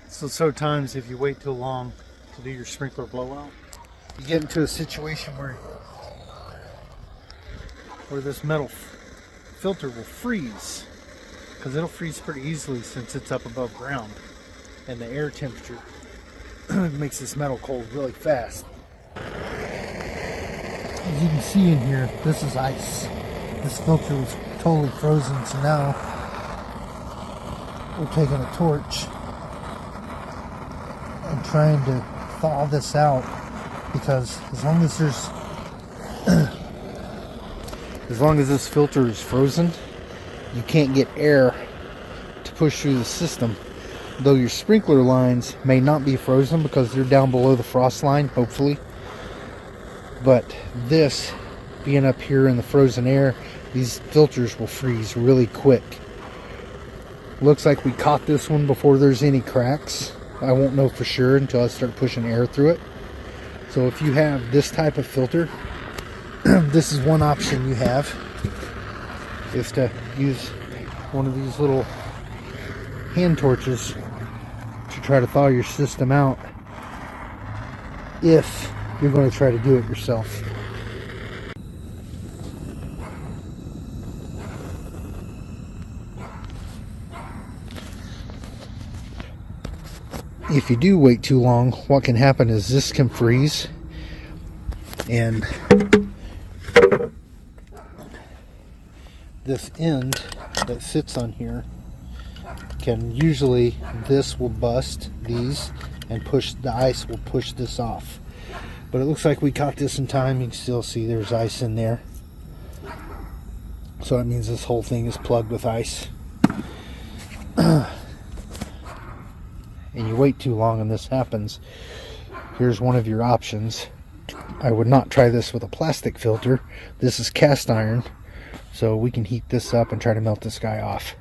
So times if you wait too long to do your sprinkler blowout, you get into a situation where this metal filter will freeze, because it'll freeze pretty easily since it's up above ground, and the air temperature makes this metal cold really fast. As you can see in here, this is ice. This filter was totally frozen, so now we're taking a torch and trying to thaw this out, because as long as there's as long as this filter is frozen, you can't get air to push through the system. Though your sprinkler lines may not be frozen because they're down below the frost line, hopefully. But this, being up here in the frozen air, these filters will freeze really quick. Looks like we caught this one before there's any cracks. I won't know for sure until I start pushing air through it. So if you have this type of filter, this is one option you have, is to use one of these little hand torches to try to thaw your system out, if you're going to try to do it yourself. If you do wait too long, what can happen is this can freeze, and this end that sits on here can usually, this will bust these and push, the ice will push this off. But it looks like we caught this in time. You can still see there's ice in there, so that means this whole thing is plugged with ice. And you wait too long and this happens, here's one of your options. I would not try this with a plastic filter. This is cast iron, so we can heat this up and try to melt this guy off.